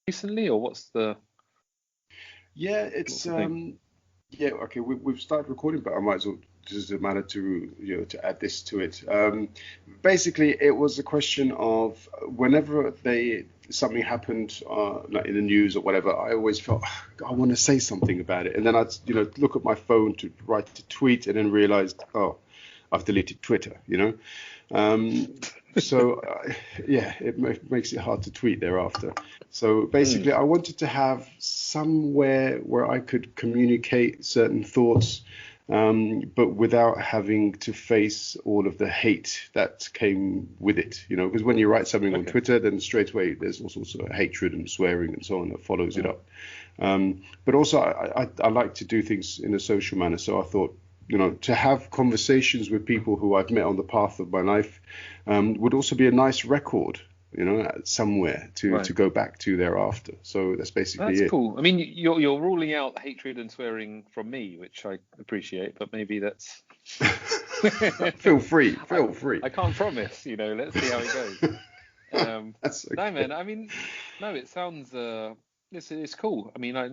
recently, or what's the Yeah, what's it's the thing? yeah, okay, we've started recording, but I might as well just a matter to to add this to it. Basically, it was a question of whenever they something happened like in the news or whatever, I always felt I want to say something about it, and then I'd look at my phone to write a tweet, and then realized, oh, I've deleted Twitter, Um, so yeah, makes it hard to tweet thereafter. So Mm, basically, I wanted to have somewhere where I could communicate certain thoughts, but without having to face all of the hate that came with it. Because when you write something on okay. Twitter, then straight away there's all sorts of hatred and swearing and so on that follows it Mm, up. But also, I like to do things in a social manner. So I thought, to have conversations with people who I've met on the path of my life would also be a nice record, somewhere to right. go back to thereafter. So that's basically That's it. cool. I mean, you're ruling out hatred and swearing from me, which I appreciate, but maybe that's Feel free, I feel free. I can't promise, let's see how it goes. That's No, okay. man. I mean, no, it sounds it's cool. I mean, I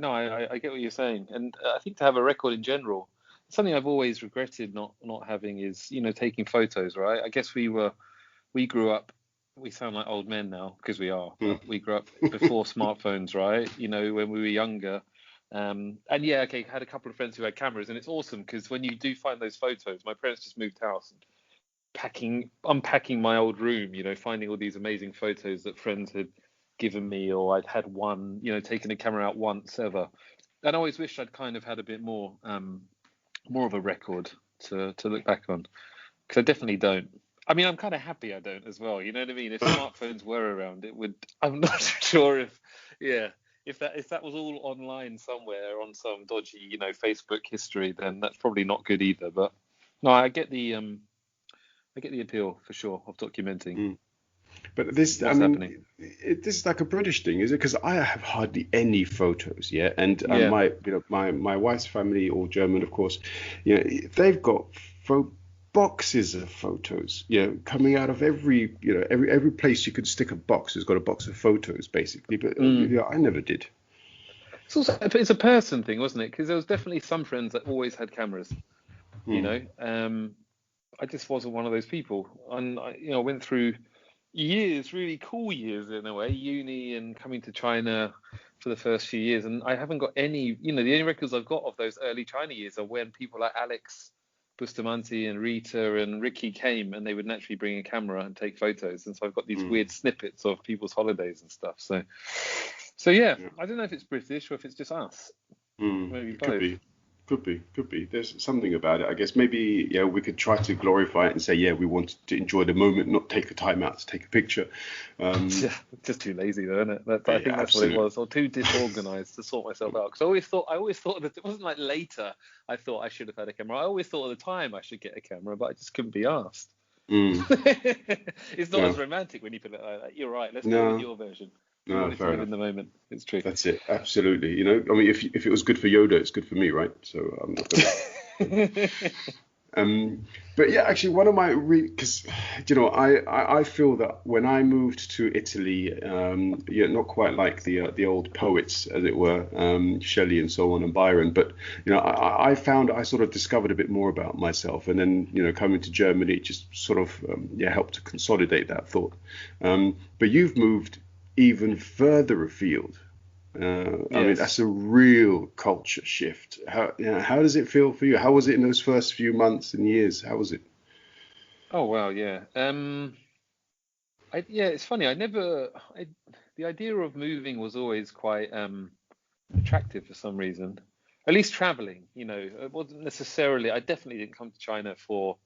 get what you're saying, and I think to have a record in general, something I've always regretted not having is taking photos. Right? I guess we grew up. We sound like old men now because we are, Hmm. but we grew up before smartphones, right? When we were younger. And yeah, okay, had a couple of friends who had cameras, and it's awesome because when you do find those photos, my parents just moved house, unpacking my old room, finding all these amazing photos that friends had given me, or I'd had one, taken a camera out once ever. And I always wished I'd kind of had a bit more of a record to look back on, because I definitely don't. I mean, I'm kind of happy I don't as well. You know what I mean? If smartphones were around, it would. I'm not sure if, yeah, if that was all online somewhere on some dodgy, Facebook history, then that's probably not good either. But no, I get the appeal for sure of documenting Hmm. But this, I what's happening. mean, this is like a British thing, is it? Because I have hardly any photos, yeah. And Yeah. my wife's family, all German, of course, they've got boxes of photos, coming out of every place you could stick a box has got a box of photos, basically. But Mm. I never did. It's a person thing, wasn't it? Because there was definitely some friends that always had cameras. You Hmm. know, I just wasn't one of those people, and I went through years, really cool years in a way, uni and coming to China for the first few years, and I haven't got any. The only records I've got of those early China years are when people like Alex Bustamante and Rita and Ricky came, and they would naturally bring a camera and take photos, and so I've got these Hmm. weird snippets of people's holidays and stuff. So yeah, Yeah. I don't know if it's British or if it's just us, Hmm. maybe It could both. be. Could be, could be. There's something about it. I guess maybe, yeah, we could try to glorify it and say, yeah, we wanted to enjoy the moment, not take the time out to take a picture. Um, Yeah, just too lazy though, isn't it? I yeah, think that's what it absolutely. was, or too disorganized to sort myself out. Because I always thought that it wasn't like later. I thought I should have had a camera. I always thought at the time I should get a camera, but I just couldn't be asked. Mm, It's not as no, romantic when you put it like that. You're right. Let's go with no, your version. You no, wanted to fair live in enough. the moment. It's true. That's it. Absolutely. I mean, if it was good for Yoda, it's good for me, right? So I'm not gonna. Um, but yeah, actually, one of my because I feel that when I moved to Italy, yeah, not quite like the old poets, as it were, Shelley and so on, and Byron, but I found I sort of discovered a bit more about myself, and then coming to Germany, it just sort of yeah helped to consolidate that thought. But you've moved even further afield. I mean, that's Yes. a real culture shift. How does it feel for you? How was it in those first few months and years? How was it? Oh wow. Yeah. Yeah. It's funny. The idea of moving was always quite attractive for some reason. At least traveling, it wasn't necessarily. I definitely didn't come to China for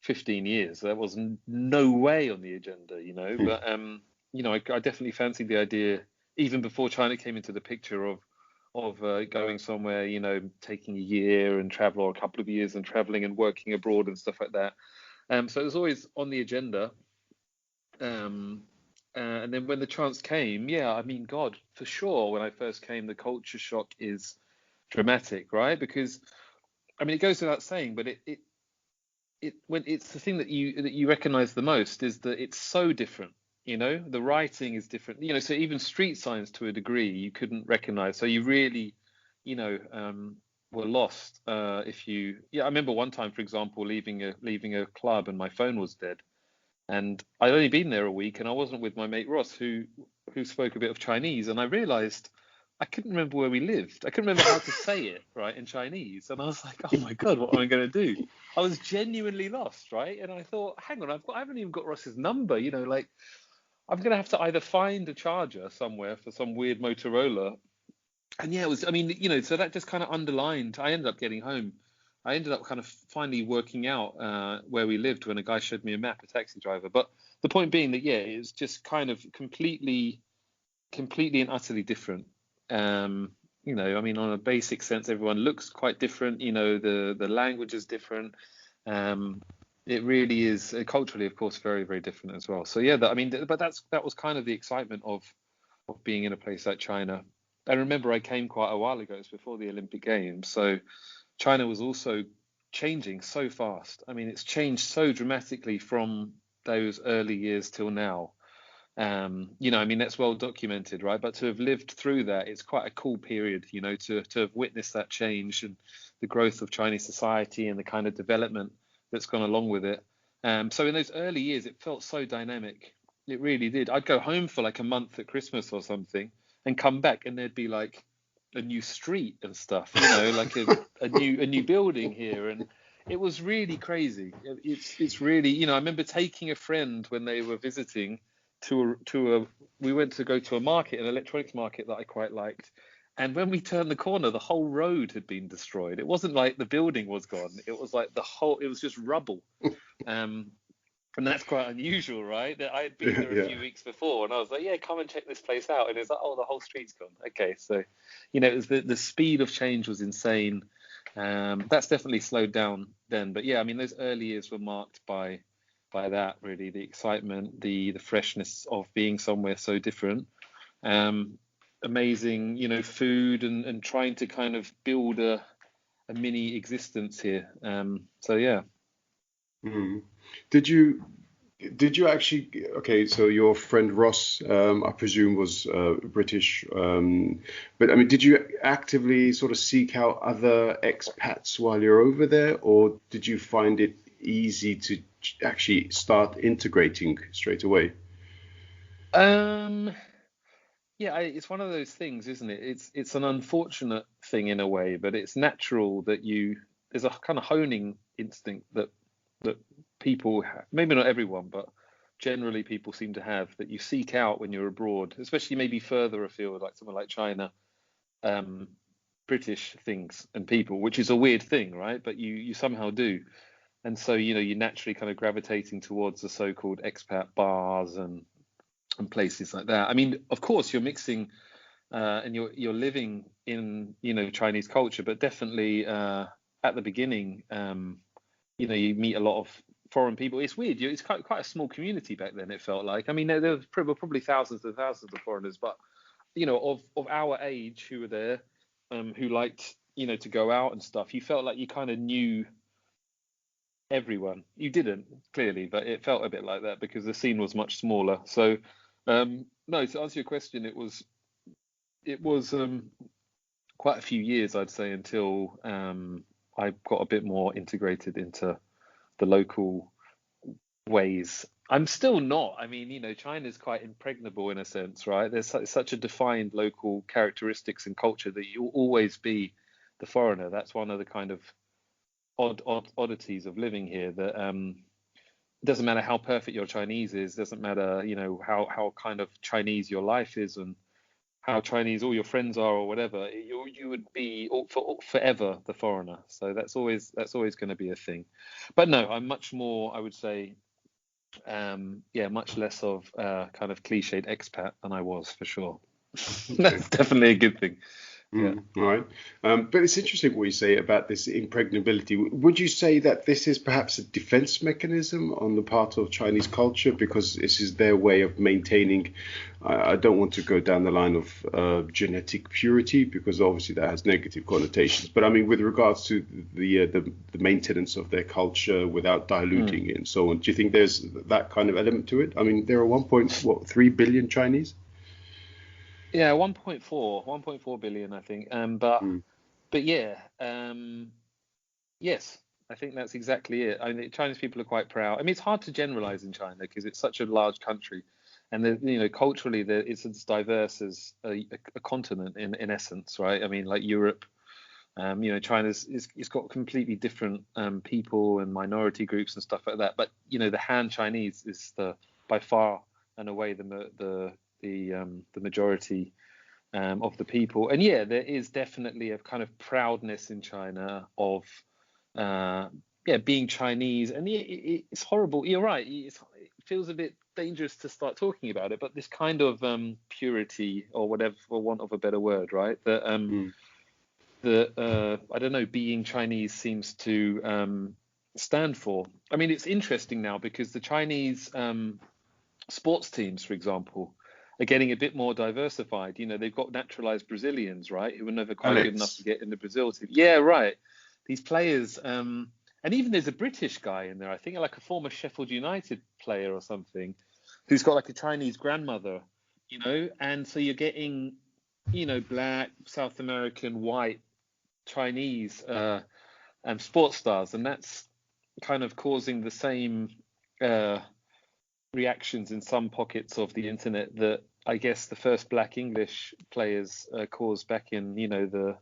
15 years. There was no way on the agenda, Hmm. But I definitely fancied the idea even before China came into the picture of going somewhere, taking a year and travel, or a couple of years and traveling and working abroad and stuff like that. So it was always on the agenda. Um, and then when the chance came, yeah, I mean, God, for sure, when I first came, the culture shock is dramatic, right? Because I mean, it goes without saying, but it when it's the thing that you recognize the most is that it's so different. You know, the writing is different. You know, so even street signs to a degree you couldn't recognize. So you really, you know, were lost if you. Yeah, I remember one time, for example, leaving a club and my phone was dead, and I'd only been there a week, and I wasn't with my mate Ross, who spoke a bit of Chinese, and I realized I couldn't remember where we lived. I couldn't remember how to say it right in Chinese, and I was like, oh my God, what am I going to do? I was genuinely lost, right? And I thought, hang on, I haven't even got Ross's number, you know, like I'm going to have to either find a charger somewhere for some weird Motorola. And yeah, it was, I mean, you know, so that just kind of underlined. I ended up getting home. I ended up kind of finally working out where we lived when a guy showed me a map, a taxi driver. But the point being that, yeah, it's just kind of completely and utterly different. You know, I mean, on a basic sense, everyone looks quite different. You know, the language is different. Um, it really is culturally, of course, very, very different as well. So yeah, I mean, but that was kind of the excitement of being in a place like China. And remember, I came quite a while ago. It's before the Olympic Games, so China was also changing so fast. I mean, it's changed so dramatically from those early years till now. You know, I mean, that's well documented, right? But to have lived through that, it's quite a cool period, you know, to have witnessed that change and the growth of Chinese society and the kind of development that's gone along with it. So in those early years, it felt so dynamic. It really did. I'd go home for like a month at Christmas or something and come back and there'd be like a new street and stuff, you know, like a new building here. And it was really crazy. It's really, you know, I remember taking a friend when they were visiting to a we went to go to a market, an electronics market that I quite liked. And when we turned the corner, the whole road had been destroyed. It wasn't like the building was gone. It was like it was just rubble. Um, and that's quite unusual, right? That I had been there a Yeah. few weeks before, and I was like, "Yeah, come and check this place out." And it's like, "Oh, the whole street's gone." Okay, so, you know, it was the speed of change was insane. That's definitely slowed down then, but yeah, I mean, those early years were marked by that really, the excitement, the freshness of being somewhere so different. Um, Amazing, you know, food and trying to kind of build a mini existence here. So yeah. Mm. Did you did you actually, okay, so your friend Ross, I presume was British, but I mean, did you actively sort of seek out other expats while you're over there, or did you find it easy to actually start integrating straight away? Um, Yeah, it's one of those things, isn't it? It's an unfortunate thing in a way, but it's natural that there's a kind of honing instinct that people maybe not everyone, but generally people seem to have that you seek out when you're abroad, especially maybe further afield, like somewhere like China, um, British things and people, which is a weird thing, right? But you somehow do. And so, you know, you're naturally kind of gravitating towards the so-called expat bars and places like that. I mean, of course, you're mixing and you're living in, you know, Chinese culture, but definitely at the beginning, you know, you meet a lot of foreign people. It's weird. It's quite a small community back then. It felt like. I mean, there were probably thousands and thousands of foreigners, but you know, of our age who were there, who liked, you know, to go out and stuff. You felt like you kind of knew everyone. You didn't clearly, but it felt a bit like that because the scene was much smaller. So, no, to answer your question, it was quite a few years, I'd say, until I got a bit more integrated into the local ways. I'm still not. I mean, you know, China's quite impregnable in a sense, right? There's such a defined local characteristics and culture that you'll always be the foreigner. That's one of the kind of oddities of living here that it doesn't matter how perfect your Chinese is, doesn't matter, you know, how kind of Chinese your life is and how Chinese all your friends are or whatever, you would be forever the foreigner. So that's always going to be a thing. But no, I'm much more, I would say, yeah, much less of kind of cliched expat than I was for sure. Okay. That's definitely a good thing. Yeah. All right. But it's interesting what you say about this impregnability. Would you say that this is perhaps a defense mechanism on the part of Chinese culture because this is their way of maintaining? I don't want to go down the line of genetic purity because obviously that has negative connotations. But I mean, with regards to the maintenance of their culture without diluting it and so on, do you think there's that kind of element to it? I mean, there are 1.3 billion Chinese. Yeah, 1.4 billion, I think. Mm. But yeah, yes, I think that's exactly it. I mean, Chinese people are quite proud. I mean, it's hard to generalize in China because it's such a large country, and culturally, it's as diverse as a continent in essence, right? I mean, like Europe, China's it's got completely different people and minority groups and stuff like that. But the Han Chinese is by far and away the majority of the people. And yeah, there is definitely a kind of proudness in China of being Chinese. And it's horrible. You're right. It feels a bit dangerous to start talking about it, but this kind of purity or whatever, for want of a better word, right? I don't know, being Chinese seems to stand for. I mean, it's interesting now because the Chinese sports teams, for example, are getting a bit more diversified. They've got naturalized Brazilians, right, who were never quite good enough to get in the Brazil team. Yeah, right. These players, and even there's a British guy in there, I think like a former Sheffield United player or something, who's got like a Chinese grandmother, and so you're getting, black, South American, white, Chinese sports stars, and that's kind of causing the same reactions in some pockets of the internet that I guess the first black English players caused back in the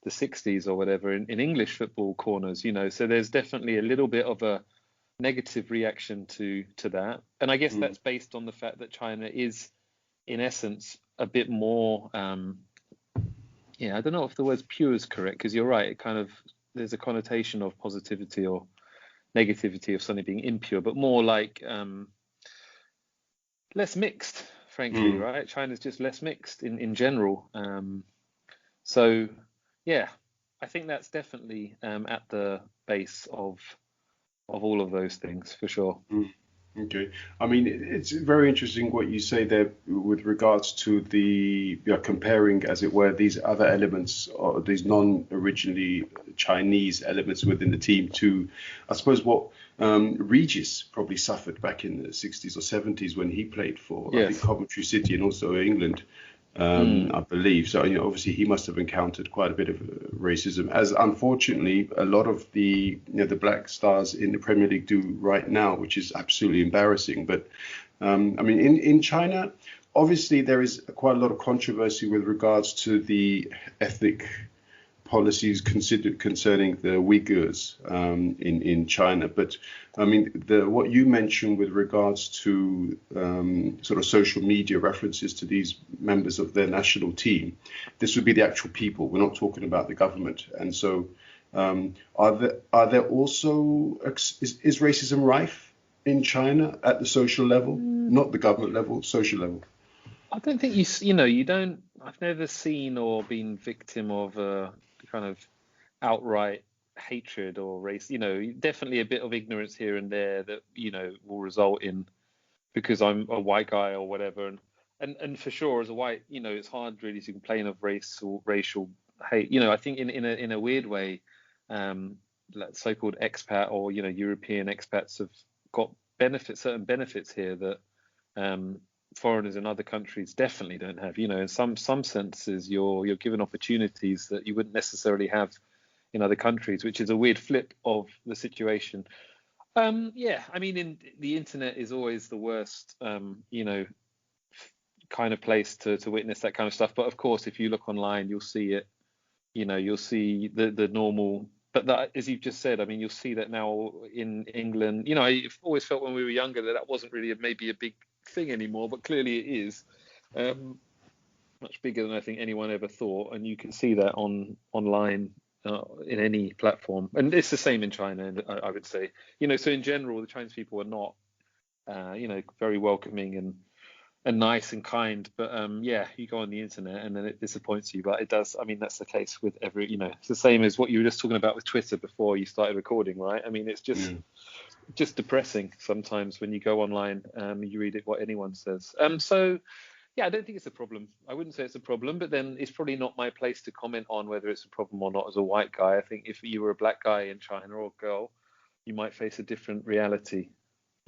60s or whatever in English football corners. So there's definitely a little bit of a negative reaction to that, and I guess that's based on the fact that China is in essence a bit more I don't know if the word pure is correct, because you're right, it kind of, there's a connotation of positivity or negativity of something being impure, but more like less mixed, frankly, right? China's just less mixed in general. So yeah, I think that's definitely at the base of all of those things for sure. Okay. I mean, it's very interesting what you say there with regards to the comparing, as it were, these other elements or these non-originally Chinese elements within the team to, I suppose, what Regis probably suffered back in the 60s or 70s when he played for, I think, Coventry City and also England. I believe. So, obviously he must have encountered quite a bit of racism, as unfortunately a lot of the the black stars in the Premier League do right now, which is absolutely embarrassing. But I mean, in China, obviously there is quite a lot of controversy with regards to the ethnic policies concerning the Uyghurs in China. But I mean, what you mentioned with regards to sort of social media references to these members of their national team, this would be the actual people. We're not talking about the government. And so are there also, is racism rife in China at the social level, not the government level, social level? I don't think you don't, I've never seen or been victim of kind of outright hatred or race. Definitely a bit of ignorance here and there that will result in, because I'm a white guy or whatever, and for sure as a white, it's hard really to complain of race or racial hate. I think in a weird way, so-called expat or European expats have got certain benefits here that foreigners in other countries definitely don't have. In some senses, you're given opportunities that you wouldn't necessarily have in other countries, which is a weird flip of the situation. I mean, the internet is always the worst, kind of place to witness that kind of stuff. But of course, if you look online, you'll see it. You'll see the normal. But that, as you've just said, I mean, you'll see that now in England. I've always felt when we were younger that wasn't really maybe a big thing anymore, but clearly it is much bigger than I think anyone ever thought, and you can see that online in any platform, and it's the same in China. I would say, so in general, the Chinese people are not, very welcoming, and nice and kind, but yeah, you go on the internet and then it disappoints you. But it does. I mean, that's the case with every. It's the same as what you were just talking about with Twitter before you started recording, right? I mean, it's just depressing sometimes when you go online. You read what anyone says. So yeah, I don't think it's a problem. I wouldn't say it's a problem, but then it's probably not my place to comment on whether it's a problem or not as a white guy. I think if you were a black guy in China or girl, you might face a different reality.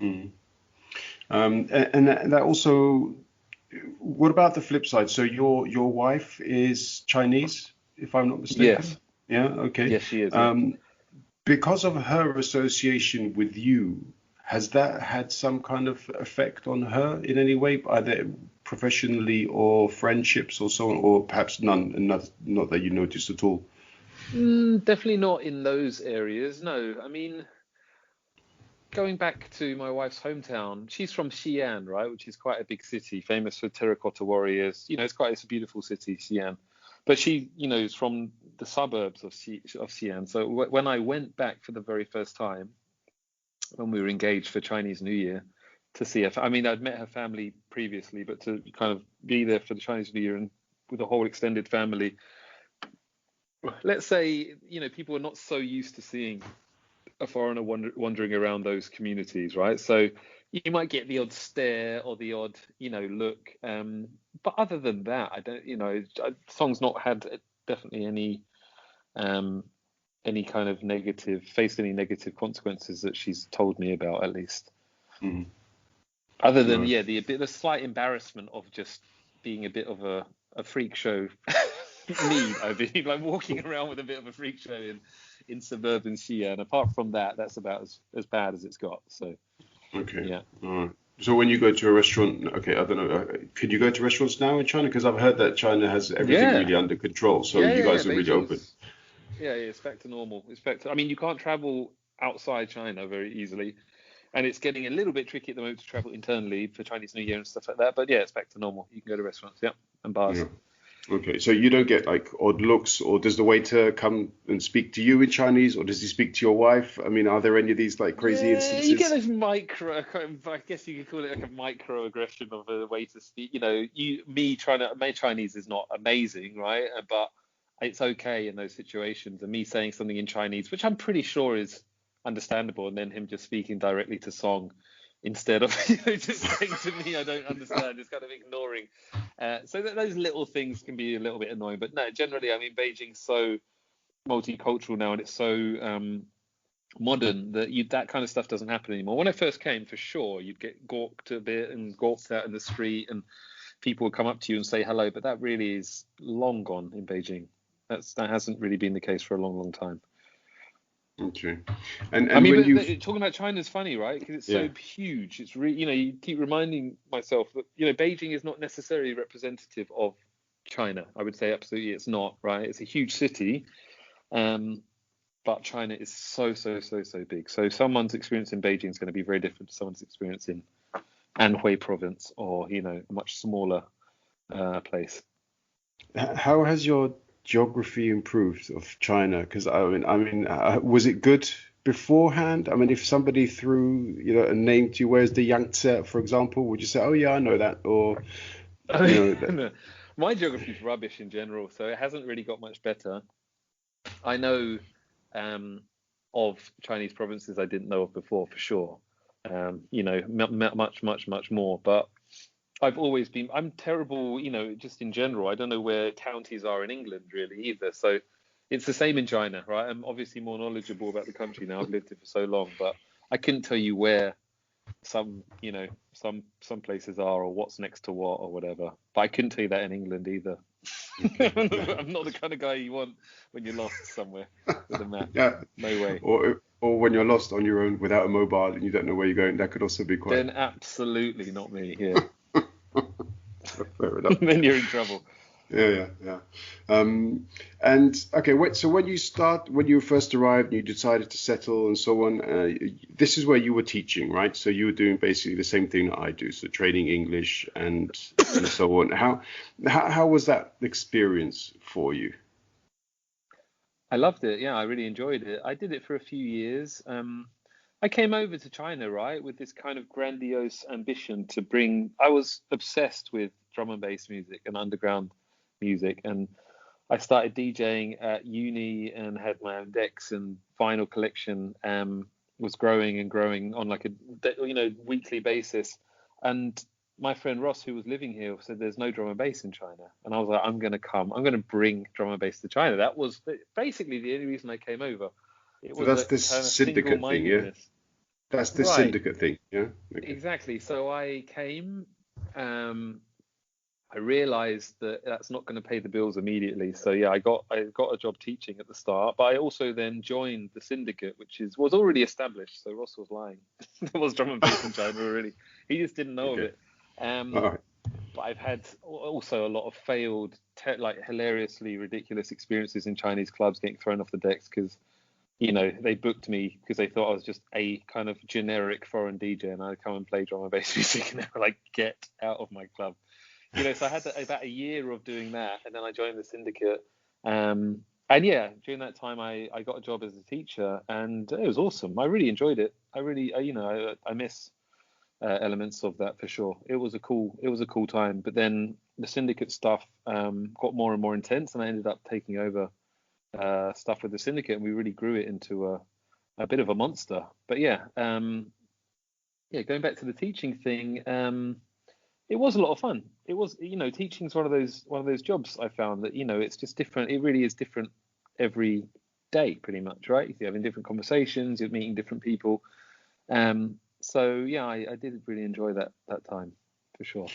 Mm. And that also, what about the flip side? So your wife is Chinese, if I'm not mistaken? Yes. Yeah, okay. Yes, she is. Yeah. Because of her association with you, has that had some kind of effect on her in any way, either professionally or friendships or so on, or perhaps none, and not that you noticed at all? Definitely not in those areas. No, I mean, going back to my wife's hometown, she's from Xi'an, right, which is quite a big city, famous for terracotta warriors. It's a beautiful city, Xi'an. But she, is from the suburbs of Xi'an. So when I went back for the very first time, when we were engaged for Chinese New Year, to see her, I mean, I'd met her family previously, but to kind of be there for the Chinese New Year and with the whole extended family, let's say, people are not so used to seeing a foreigner wandering around those communities, right? So you might get the odd stare or the odd, look. But other than that, I don't, song's not had definitely any kind of faced any negative consequences that she's told me about, at least. Mm. Other than, the slight embarrassment of just being a bit of a freak show. I've been like walking around with a bit of a freak show in suburban Xi'an. Apart from that, that's about as bad as it's got. So okay, yeah. All right. So when you go to a restaurant, okay, I don't know, could you go to restaurants now in China? Because I've heard that China has everything really under control. So you guys are really open. Yeah, it's back to normal. I mean, you can't travel outside China very easily, and it's getting a little bit tricky at the moment to travel internally for Chinese New Year and stuff like that. But yeah, it's back to normal. You can go to restaurants, and bars. Yeah. Okay, so you don't get like odd looks, or does the waiter come and speak to you in Chinese, or does he speak to your wife? I mean, are there any of these like crazy instances? You get those I guess you could call it like a microaggression of a way to speak. My Chinese is not amazing, right? But it's okay in those situations. And me saying something in Chinese, which I'm pretty sure is understandable, and then him just speaking directly to Song instead of just saying to me, I don't understand, just kind of ignoring. So those little things can be a little bit annoying. But no, generally, I mean, Beijing's so multicultural now, and it's so modern that that kind of stuff doesn't happen anymore. When I first came, for sure, you'd get gawked a bit and gawked out in the street, and people would come up to you and say hello. But that really is long gone in Beijing. That hasn't really been the case for a long, long time. Okay. And I mean, when talking about China is funny, right? Because it's so huge. It's really, you keep reminding myself that, Beijing is not necessarily representative of China. I would say absolutely it's not, right? It's a huge city, but China is so big. So someone's experience in Beijing is going to be very different to someone's experience in Anhui province or, a much smaller place. How has your geography improved of China? Because I mean, was it good beforehand? I mean, if somebody threw, a name to you, where's the Yangtze, for example, would you say, oh yeah, I know that, or No. My geography is rubbish in general, so it hasn't really got much better. I know of Chinese provinces I didn't know of before, for sure. Much more, but I'm terrible, just in general. I don't know where counties are in England really either. So it's the same in China, right? I'm obviously more knowledgeable about the country now. I've lived here for so long, but I couldn't tell you where some places are or what's next to what or whatever. But I couldn't tell you that in England either. Okay. I'm not the kind of guy you want when you're lost somewhere with a map. Yeah. No way. Or when you're lost on your own without a mobile and you don't know where you're going, that could also be quite. Then absolutely not me. Yeah. Fair enough. Then you're in trouble. Yeah. And okay, so when you first arrived and you decided to settle and so on, this is where you were teaching, right? So you were doing basically the same thing that I do, so training English and so on. How was that experience for you? I loved it. Yeah, I really enjoyed it. I did it for a few years. I came over to China, right, with this kind of grandiose ambition to bring. I was obsessed with drum and bass music and underground music, and I started DJing at uni and had my own decks and vinyl collection. Was growing and growing on like a weekly basis, and my friend Ross, who was living here, said there's no drum and bass in China, and I was like, I'm going to bring drum and bass to China. That was basically the only reason I came over. It So was that's a this kind of syndicate thing, yeah? single-mindedness. That's the Right, syndicate thing, yeah? Okay. exactly. So I came. I realized that that's not going to pay the bills immediately. So yeah, I got a job teaching at the start, but I also then joined the Syndicate, which was already established. So Ross was lying. There was drum and bass in China already. He just didn't know of Okay. it. All Um, right. but I've had also a lot of failed, like hilariously ridiculous experiences in Chinese clubs, getting thrown off the decks because they booked me because they thought I was just a kind of generic foreign DJ and I'd come and play drum and bass music, and they were like, "Get out of my club." So I had about a year of doing that, and then I joined the Syndicate. And yeah, during that time, I got a job as a teacher, and it was awesome. I really enjoyed it. I really, I miss elements of that for sure. It was a cool time. But then the Syndicate stuff got more and more intense, and I ended up taking over stuff with the Syndicate, and we really grew it into a bit of a monster. But yeah, going back to the teaching thing. It was a lot of fun. It was, teaching's one of those jobs I found that, it's just different. It really is different every day, pretty much, right? You're having different conversations, you're meeting different people. So yeah, I did really enjoy that time for sure.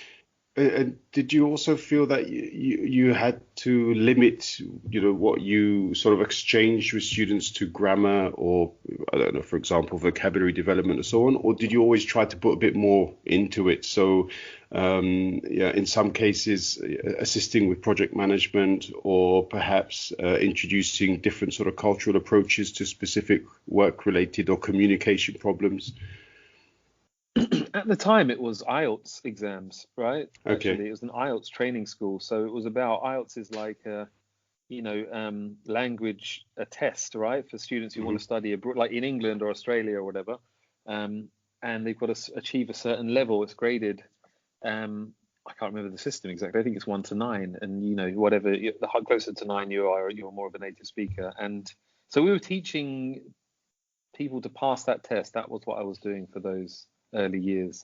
And did you also feel that you had to limit, what you sort of exchange with students to grammar or, I don't know, for example, vocabulary development and so on? Or did you always try to put a bit more into it? So, yeah, in some cases, assisting with project management or perhaps introducing different sort of cultural approaches to specific work-related or communication problems. At the time, it was IELTS exams, right? Okay. Actually, it was an IELTS training school. So it was about IELTS is like language a test, right, for students who want Hmm. to study abroad, like in England or Australia or whatever. Um, and they've got to achieve a certain level. It's graded. I can't remember the system exactly. I think it's 1 to 9, and whatever the closer to 9 you are, you're more of a native speaker. And so we were teaching people to pass that test. That was what I was doing for those early years.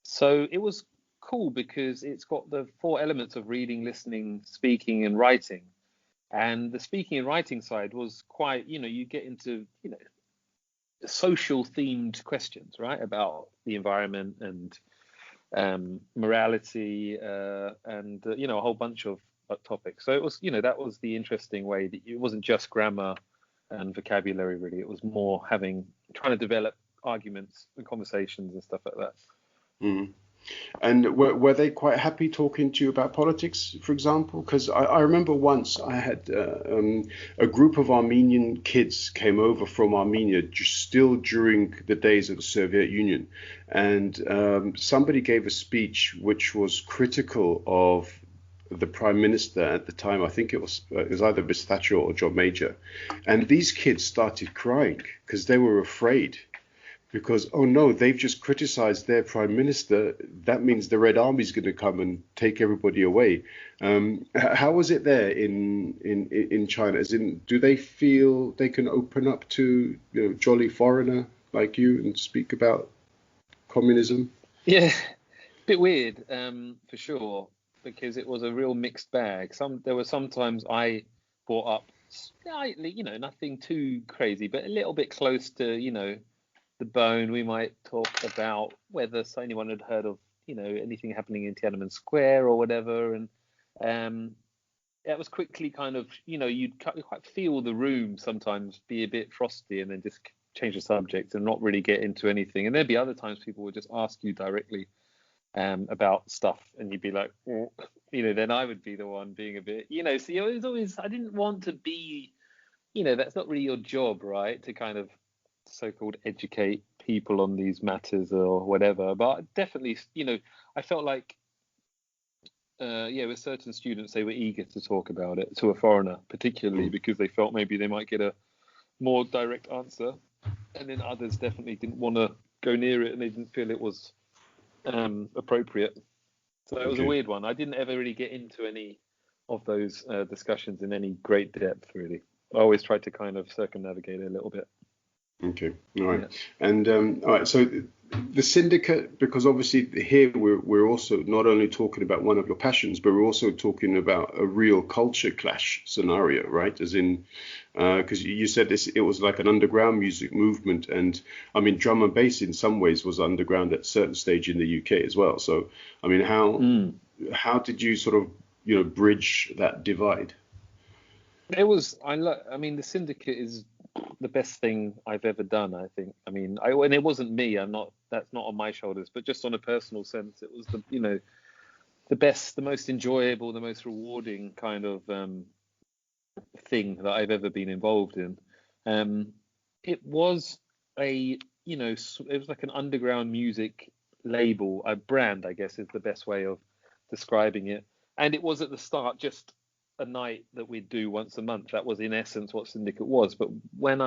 So it was cool because it's got the four elements of reading, listening, speaking, and writing. And the speaking and writing side was quite, you get into, social themed questions, right, about the environment and morality and a whole bunch of topics. So it was, that was the interesting way that it wasn't just grammar and vocabulary really. It was more trying to develop arguments and conversations and stuff like that. Hmm. And were they quite happy talking to you about politics, for example? Because I remember once I had a group of Armenian kids came over from Armenia just still during the days of the Soviet Union. And somebody gave a speech which was critical of the prime minister at the time. I think it was either Miss Thatcher or John Major. And these kids started crying because they were afraid because, oh no, they've just criticized their prime minister. That means the Red Army is going to come and take everybody away. How was it there in China? As in, do they feel they can open up to jolly foreigner like you and speak about communism? Yeah, bit weird, for sure, because it was a real mixed bag. There were sometimes I brought up slightly, nothing too crazy, but a little bit close to, the bone. We might talk about whether anyone had heard of, anything happening in Tiananmen Square or whatever, and it was quickly kind of, you'd quite feel the room sometimes be a bit frosty, and then just change the subject and not really get into anything. And there'd be other times people would just ask you directly about stuff, and you'd be like, "Oh," then I would be the one being a bit, so it was always, I didn't want to be, that's not really your job, right? To kind of so-called educate people on these matters or whatever. But definitely, I felt like, yeah, with certain students, they were eager to talk about it to a foreigner, particularly Mm. because they felt maybe they might get a more direct answer. and then others definitely didn't want to go near it, and they didn't feel it was appropriate. So it was a Okay. weird one. I didn't ever really get into any of those discussions in any great depth, really. I always tried to kind of circumnavigate it a little bit. Okay, all right. Yeah. And all right, so the syndicate, because obviously here we're also not only talking about one of your passions, but we're also talking about a real culture clash scenario, right? As in, because you said it was like an underground music movement, and I mean drum and bass in some ways was underground at a certain stage in the UK as well. So I mean, how did you sort of bridge that divide? It was, I mean, the Syndicate is the best thing I've ever done, I think. I mean, and it wasn't me, that's not on my shoulders, but just on a personal sense, it was the best, the most enjoyable, the most rewarding kind of thing that I've ever been involved in. It was it was like an underground music label, a brand, I guess is the best way of describing it. And it was at the start just a night that we'd do once a month. That was in essence what Syndicate was. But when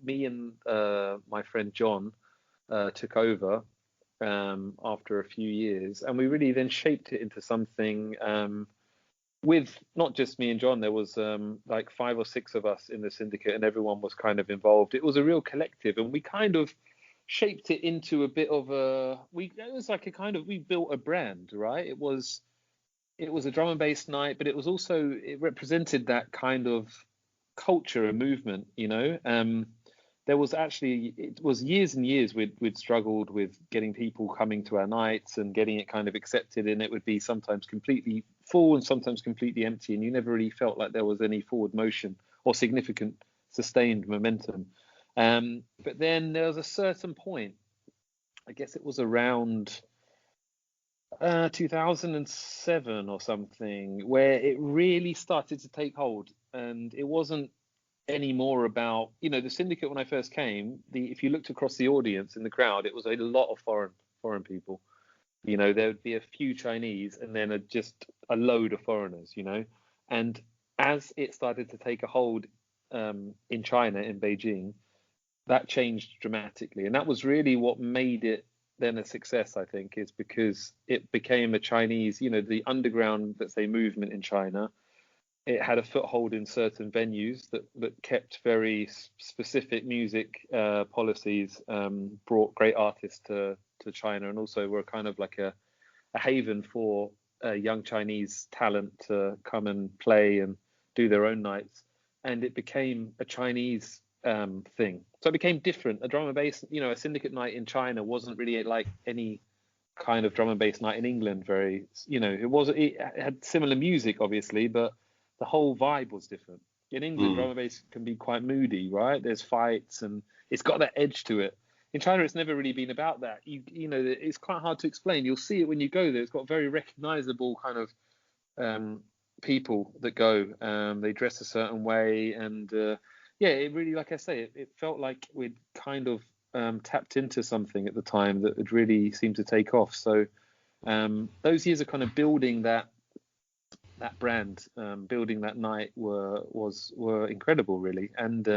me and my friend John took over after a few years, and we really then shaped it into something with not just me and John. There was like 5 or 6 of us in the Syndicate, and everyone was kind of involved. It was a real collective, and we kind of shaped it into a bit of it was like a kind of, we built a brand, right? It was a drum and bass night, but it represented that kind of culture and movement, there was actually, it was years and years we'd struggled with getting people coming to our nights and getting it kind of accepted, and it would be sometimes completely full and sometimes completely empty, and you never really felt like there was any forward motion or significant sustained momentum. But then there was a certain point, I guess it was around 2007 or something, where it really started to take hold, and it wasn't anymore about, the Syndicate. When I first came, if you looked across the audience in the crowd, it was a lot of foreign people. There would be a few Chinese and then just a load of foreigners. And as it started to take a hold in China, in Beijing, that changed dramatically, and that was really what made it then a success, I think, is because it became a Chinese, the underground, let's say, movement in China. It had a foothold in certain venues that kept very specific music policies, brought great artists to China, and also were kind of like a haven for young Chinese talent to come and play and do their own nights. And it became a Chinese thing. So it became different. A drum and bass, a Syndicate night in China wasn't really like any kind of drum and bass night in England. It had similar music, obviously, but the whole vibe was different. In England, drum Mm. and bass can be quite moody, right? There's fights and it's got that edge to it. In China, it's never really been about that. It's quite hard to explain. You'll see it when you go there. It's got very recognizable kind of people that go. They dress a certain way, and yeah, it really, like I say, it felt like we'd kind of tapped into something at the time that had really seemed to take off. So those years of kind of building that brand, building that night were incredible, really. And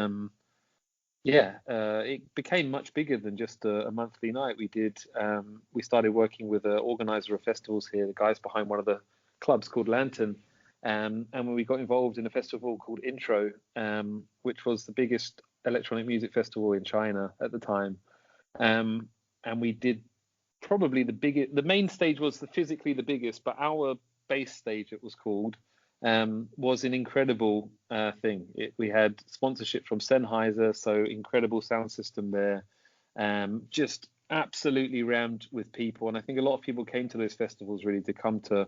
it became much bigger than just a monthly night. We started working with an organizer of festivals here, the guys behind one of the clubs called Lantern. And when we got involved in a festival called Intro, which was the biggest electronic music festival in China at the time. And we did probably the biggest. The main stage was physically the biggest, but our base stage, it was called, was an incredible thing. We had sponsorship from Sennheiser, so incredible sound system there, just absolutely rammed with people. And I think a lot of people came to those festivals really to come to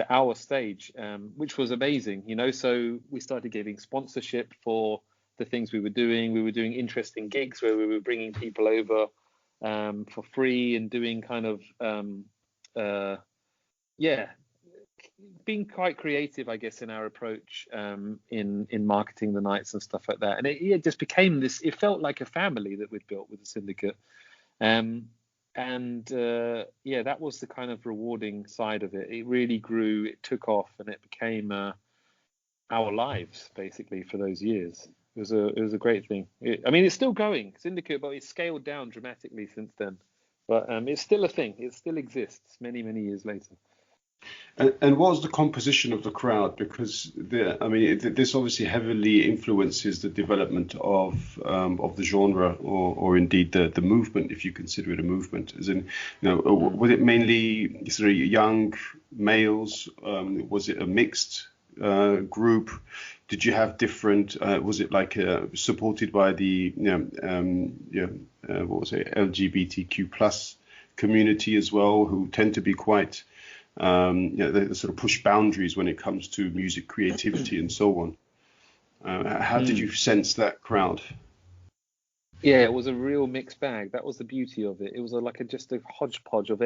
our stage, which was amazing. So we started giving sponsorship for the things we were doing. We were doing interesting gigs where we were bringing people over for free and doing kind of being quite creative, I guess, in our approach in marketing the nights and stuff like that. And it just became this. It felt like a family that we'd built with the Syndicate. That was the kind of rewarding side of it. It really grew, it took off, and it became our lives basically for those years. It was a great thing. I mean, it's still going, Syndicate, but it's scaled down dramatically since then. But it's still a thing. It still exists many years later. And what was the composition of the crowd? Because this obviously heavily influences the development of the genre, or indeed the movement, if you consider it a movement. As in, was it mainly sort of young males? Was it a mixed group? Did you have different? Was it like supported by the what was it, LGBTQ plus community as well, who tend to be quite they sort of push boundaries when it comes to music creativity and so on. How did you sense that crowd? Yeah, it was a real mixed bag. That was the beauty of it. It was just a hodgepodge of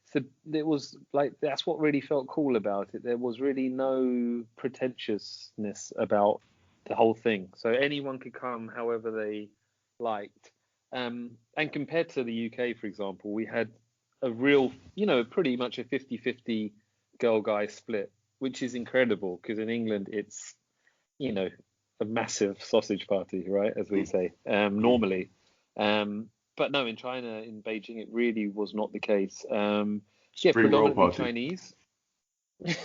so it was like, that's what really felt cool about it. There was really no pretentiousness about the whole thing. So anyone could come however they liked. And compared to the UK, for example, we had a real, pretty much a 50-50 girl-guy split, which is incredible because in England it's, a massive sausage party, right, as we say, normally. But no, in China, in Beijing, it really was not the case. Spring roll predominantly party. Chinese.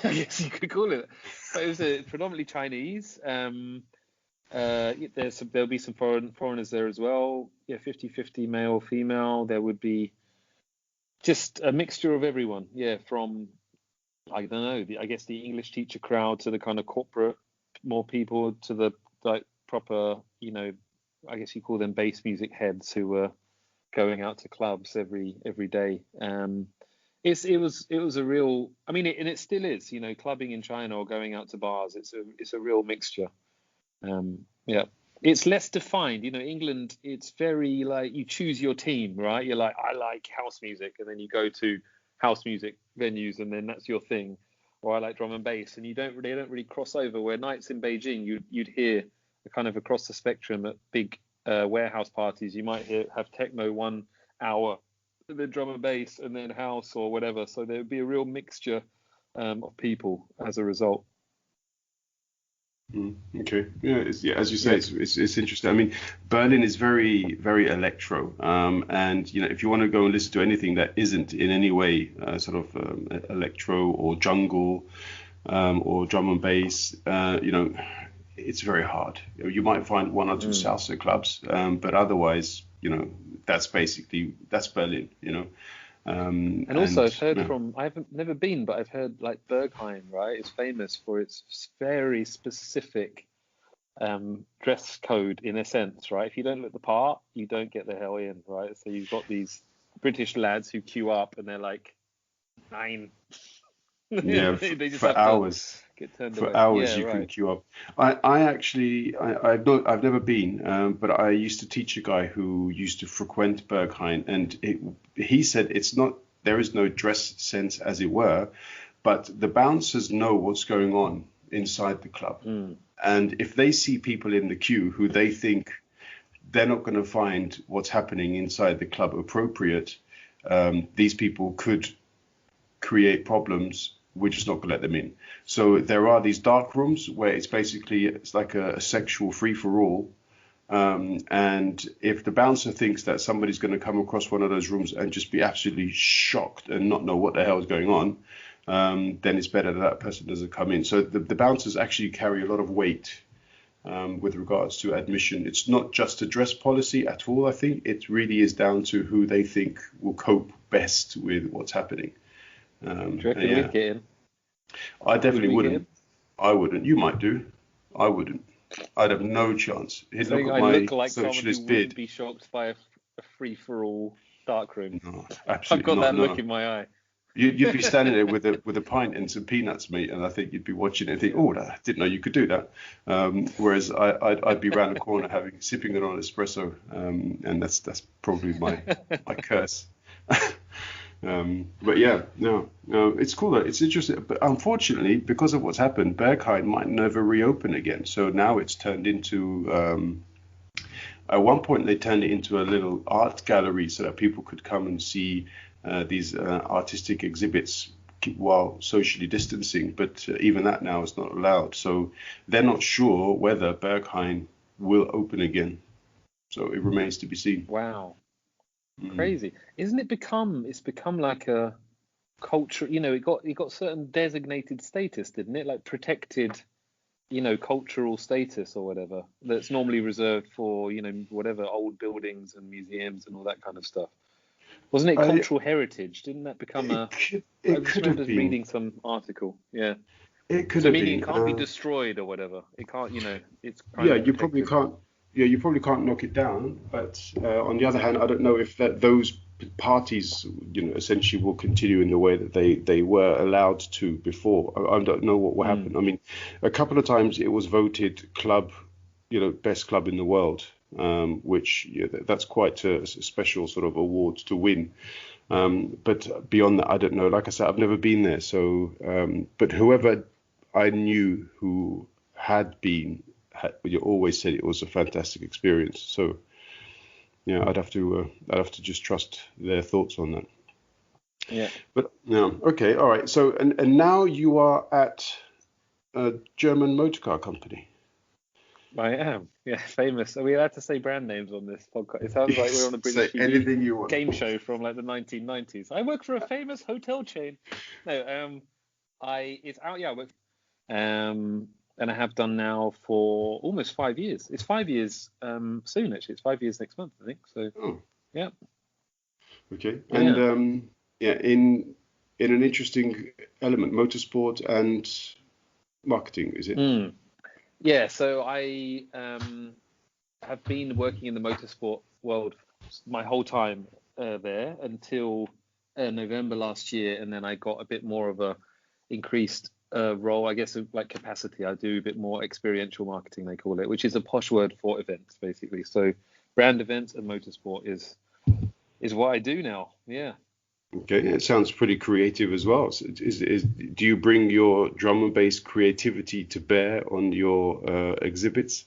Yes, you could call it. But it was predominantly Chinese. There'll be some foreigners there as well. Yeah, 50-50 male, female. There would be just a mixture of everyone. Yeah, from, I don't know, I guess the English teacher crowd to the kind of corporate, more people to the like proper, I guess you call them bass music heads who were going out to clubs every day. It was a real, I mean, and it still is, clubbing in China or going out to bars. It's a real mixture. Yeah, it's less defined. England, it's very like you choose your team, right? You're like, I like house music, and then you go to house music venues, and then that's your thing. Or I like drum and bass, and they don't really cross over. Where nights in Beijing, you'd hear kind of across the spectrum at big warehouse parties. You might have techno 1 hour, and then drum and bass, and then house or whatever. So there would be a real mixture of people as a result. Okay. Yeah, as you say, it's interesting. I mean, Berlin is very, very electro. And if you want to go and listen to anything that isn't in any way sort of electro or jungle or drum and bass, it's very hard. You might find 1 or 2 salsa clubs, but otherwise, that's Berlin. And also, I've heard I haven't never been, but I've heard like Berghain, right, is famous for its very specific dress code in a sense, right? If you don't look the part, you don't get the hell in, right? So you've got these British lads who queue up and they're like 9. Yeah, they just for have hours. to get turned For away. hours Yeah, you can right. queue up. I've never been, but I used to teach a guy who used to frequent Berghain, and he said there is no dress sense as it were, but the bouncers know what's going on inside the club, and if they see people in the queue who they think they're not going to find what's happening inside the club appropriate, these people could create problems. We're just not going to let them in. So there are these dark rooms where it's like a sexual free-for-all. And if the bouncer thinks that somebody's going to come across one of those rooms and just be absolutely shocked and not know what the hell is going on, then it's better that person doesn't come in. So the bouncers actually carry a lot of weight with regards to admission. It's not just a dress policy at all, I think. It really is down to who they think will cope best with what's happening. Do you reckon we'd get in? I definitely wouldn't. I wouldn't. You might do. I wouldn't. I'd have no chance. He'd look at my look like someone who socialist wouldn't beard. be shocked by a free-for-all darkroom. No, I've absolutely got not. that No. look in my eye. You'd be standing there with a pint and some peanuts, mate, and I think you'd be watching it and think, oh, I didn't know you could do that. Whereas I'd be round the corner sipping it on espresso, and that's probably my curse. But yeah, no, it's cool. It's interesting. But unfortunately, because of what's happened, Berghain might never reopen again. So now it's turned into, at one point they turned it into a little art gallery so that people could come and see these artistic exhibits while socially distancing. But even that now is not allowed. So they're not sure whether Berghain will open again. So it remains to be seen. Wow, Mm. crazy. Isn't it become? It's become like a culture. It got certain designated status, didn't it? Like protected, cultural status or whatever. That's normally reserved for, whatever old buildings and museums and all that kind of stuff. Wasn't it I, cultural heritage? Didn't that become it a? could, I it just could have remember been. reading some article. Yeah. It could So have meaning it been. can't be destroyed or whatever. It can't, it's kind Yeah, of you probably protected. can't. Yeah, you probably can't knock it down. But on the other hand, I don't know if those parties, essentially will continue in the way that they were allowed to before. I don't know what will Mm. happen. I mean, a couple of times it was voted club, best club in the world, which that's quite a special sort of award to win. But beyond that, I don't know. Like I said, I've never been there. So, but whoever I knew who had been, you always said it was a fantastic experience. So, yeah, I'd have to just trust their thoughts on that. Yeah. But no, okay, all right. So, and now you are at a German motor car company. I am. Yeah, famous. Are we allowed to say brand names on this podcast? It sounds like we're on a Say British TV anything you want. game show from like the 1990s. I work for a famous hotel chain. No, it's out. Yeah, I work. And I have done now for almost 5 years. It's 5 years soon, actually. It's 5 years next month, I think. So, Oh, yeah, okay. And yeah. yeah, in an interesting element, motorsport and marketing, is it? Mm. Yeah, so I have been working in the motorsport world my whole time there until November last year, and then I got a bit more of a increased role, I guess, of like capacity. I do a bit more experiential marketing, they call it, which is a posh word for events, basically. So brand events and motorsport is what I do now. Yeah. Okay, it sounds pretty creative as well. So do you bring your drum and bass creativity to bear on your exhibits?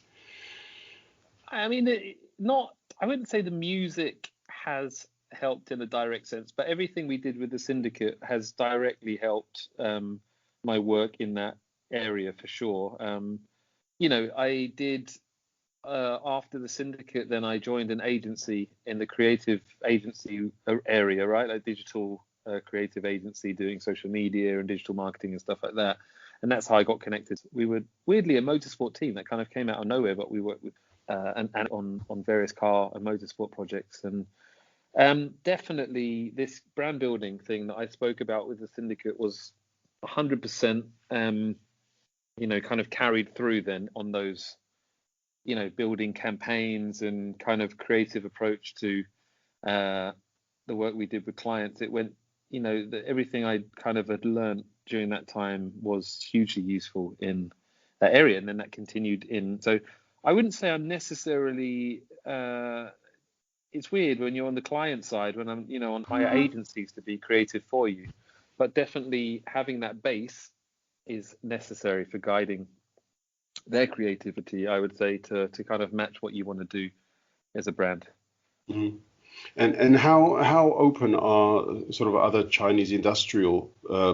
I mean, not. I wouldn't say the music has helped in a direct sense, but everything we did with the Syndicate has directly helped my work in that area for sure. I did after the Syndicate, then I joined an agency in the creative agency area, right? Like digital creative agency doing social media and digital marketing and stuff like that. And that's how I got connected. We were weirdly a motorsport team that kind of came out of nowhere, but we worked with and on various car and motorsport projects. And definitely this brand building thing that I spoke about with the Syndicate was 100%, kind of carried through then on those, building campaigns and kind of creative approach to uh, the work we did with clients. It went, everything I kind of had learned during that time was hugely useful in that area. And then that continued in. So I wouldn't say I'm necessarily, it's weird when you're on the client side, when I'm, on hire agencies to be creative for you. But definitely having that base is necessary for guiding their creativity, I would say, to kind of match what you want to do as a brand. Mhm. And how open are sort of other Chinese industrial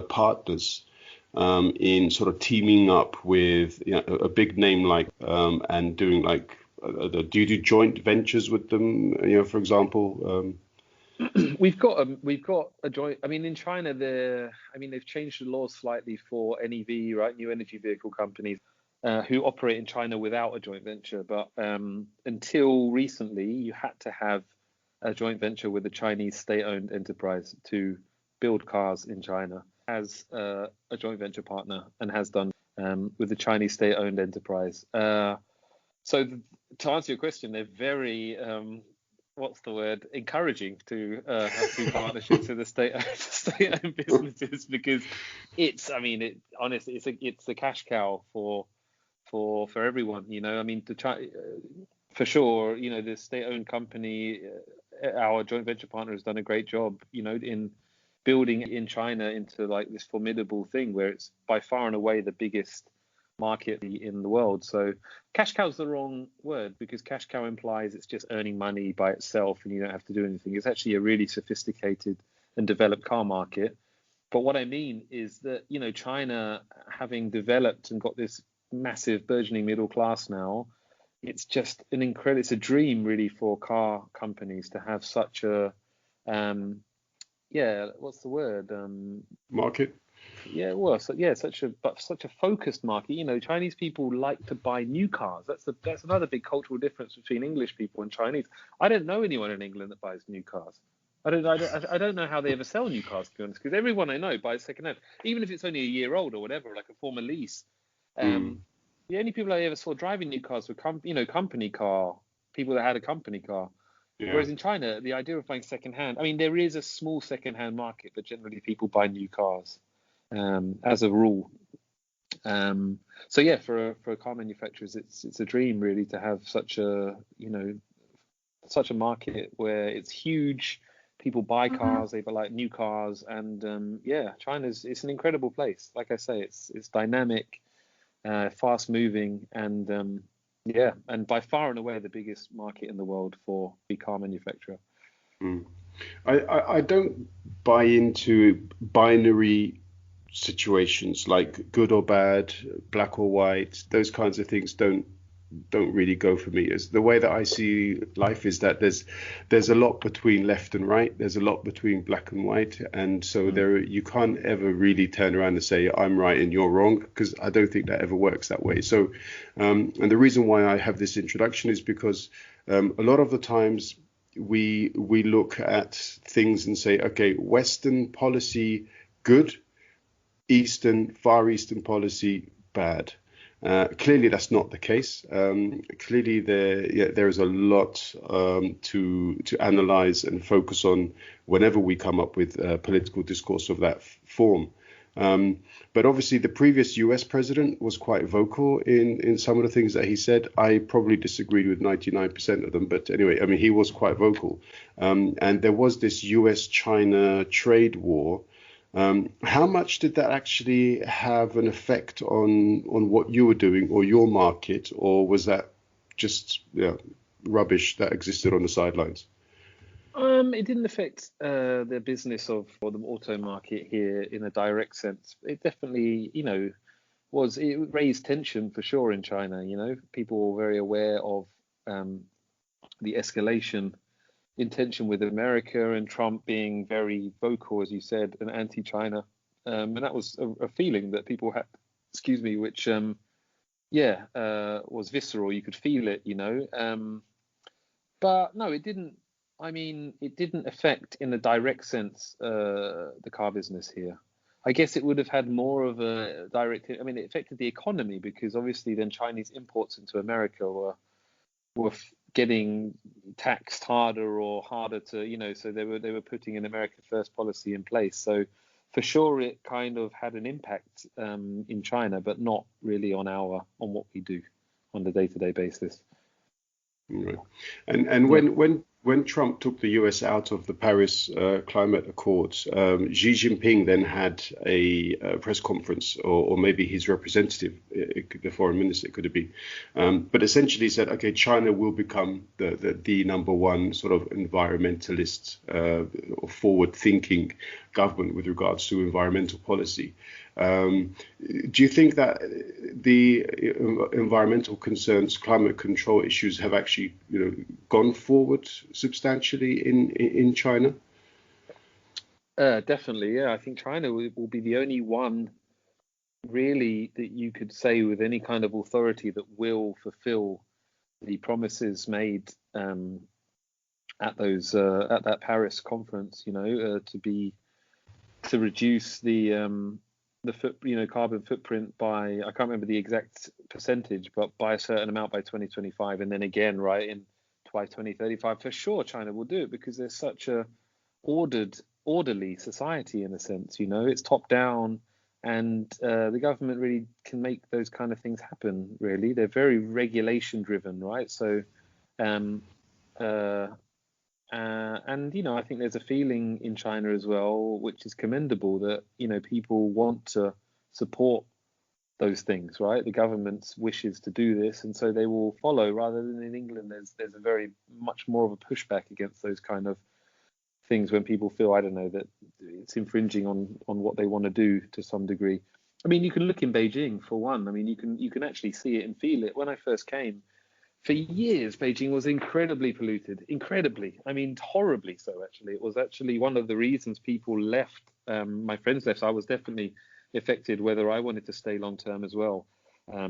partners in sort of teaming up with a big name like and doing like do you do joint ventures with them? For example. We've got a joint. I mean, in China, they've changed the laws slightly for NEV, right? New energy vehicle companies who operate in China without a joint venture. But until recently, you had to have a joint venture with a Chinese state-owned enterprise to build cars in China as a joint venture partner and has done with the Chinese state-owned enterprise. So to answer your question, they're very what's the word, encouraging to have two partnerships with the state-owned businesses because honestly it's a cash cow for everyone. I mean, for sure, the state-owned company, our joint venture partner has done a great job, in building in China into like this formidable thing where it's by far and away the biggest market in the world. So cash cow is the wrong word because cash cow implies it's just earning money by itself and you don't have to do anything. It's actually a really sophisticated and developed car market. But what I mean is that, China, having developed and got this massive burgeoning middle class now, it's just an incredible, it's a dream really for car companies to have such a, yeah, what's the word? Market. Yeah, well, so, yeah, such a focused market. Chinese people like to buy new cars. That's another big cultural difference between English people and Chinese. I don't know anyone in England that buys new cars. I don't know how they ever sell new cars, to be honest, because everyone I know buys secondhand, even if it's only a year old or whatever, like a former lease. Mm. The only people I ever saw driving new cars were company car people that had a company car. Yeah. Whereas in China, the idea of buying secondhand, I mean, there is a small secondhand market, but generally people buy new cars as a rule. So yeah, for car manufacturers, it's a dream really to have such a market where it's huge. People buy cars, they buy like new cars, and yeah, it's an incredible place. Like I say, it's dynamic, fast moving, and yeah, and by far and away the biggest market in the world for the car manufacturer. Mm. I don't buy into binary situations like good or bad, black or white. Those kinds of things don't really go for me. As the way that I see life is that there's a lot between left and right. There's a lot between black and white, and so there you can't ever really turn around and say I'm right and you're wrong, because I don't think that ever works that way. So, and the reason why I have this introduction is because a lot of the times we look at things and say, okay, Western policy good, Far Eastern policy bad. Clearly, that's not the case. Clearly, there is a lot to analyze and focus on whenever we come up with political discourse of that form. But obviously, the previous US president was quite vocal in some of the things that he said. I probably disagreed with 99% of them. But anyway, I mean, he was quite vocal. And there was this US-China trade war. How much did that actually have an effect on what you were doing or your market, or was that just rubbish that existed on the sidelines? It didn't affect the business or the auto market here in a direct sense. It definitely, it raised tension for sure in China. People were very aware of the escalation in tension with America and Trump being very vocal, as you said, and anti-China. And that was a feeling that people had, excuse me, which, was visceral. You could feel it, But no, it didn't. I mean, it didn't affect in a direct sense the car business here. I guess it would have had more of a direct. I mean, it affected the economy because obviously then Chinese imports into America were getting taxed harder or harder to, so they were putting an America First policy in place. So for sure, it kind of had an impact in China, but not really on what we do on the day-to-day basis. Right. And when Trump took the US out of the Paris Climate Accords, Xi Jinping then had a press conference, or maybe his representative, the foreign minister, could it be? But essentially said, okay, China will become the number one sort of environmentalist or forward-thinking government with regards to environmental policy. Do you think that the environmental concerns, climate control issues have actually, gone forward substantially in China? Definitely, yeah. I think China will be the only one really that you could say with any kind of authority that will fulfill the promises made at that Paris conference. To reduce the carbon footprint by, I can't remember the exact percentage, but by a certain amount by 2025, and then again by 2035. For sure, China will do it because there's such a orderly society in a sense. It's top down, and the government really can make those kind of things happen. Really, they're very regulation driven, right? So, and I think there's a feeling in China as well, which is commendable, that people want to support those things, right? The government's wishes to do this, and so they will follow. Rather than in England, there's a very much more of a pushback against those kind of things when people feel, I don't know, that it's infringing on what they want to do to some degree. I mean, you can look in Beijing for one. I mean, you can actually see it and feel it. When I first came for years, Beijing was incredibly polluted, incredibly. I mean, horribly so, actually. It was actually one of the reasons people left. My friends left. So I was definitely affected whether I wanted to stay long term as well. I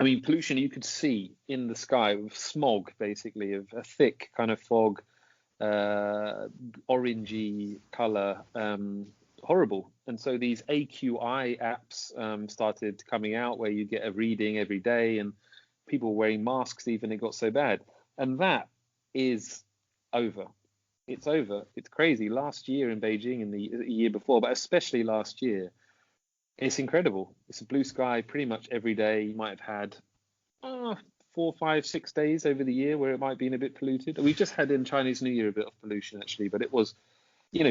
mean, pollution you could see in the sky with smog, basically, of a thick kind of fog, orangey color, horrible. And so these AQI apps started coming out where you get a reading every day, and people wearing masks even. It got so bad, and that is over. It's over. It's crazy. Last year in Beijing and the year before, but especially last year, it's incredible. It's a blue sky pretty much every day. You might have had 4, 5, 6 days over the year where it might have been a bit polluted. We just had in Chinese New Year a bit of pollution actually, but it was,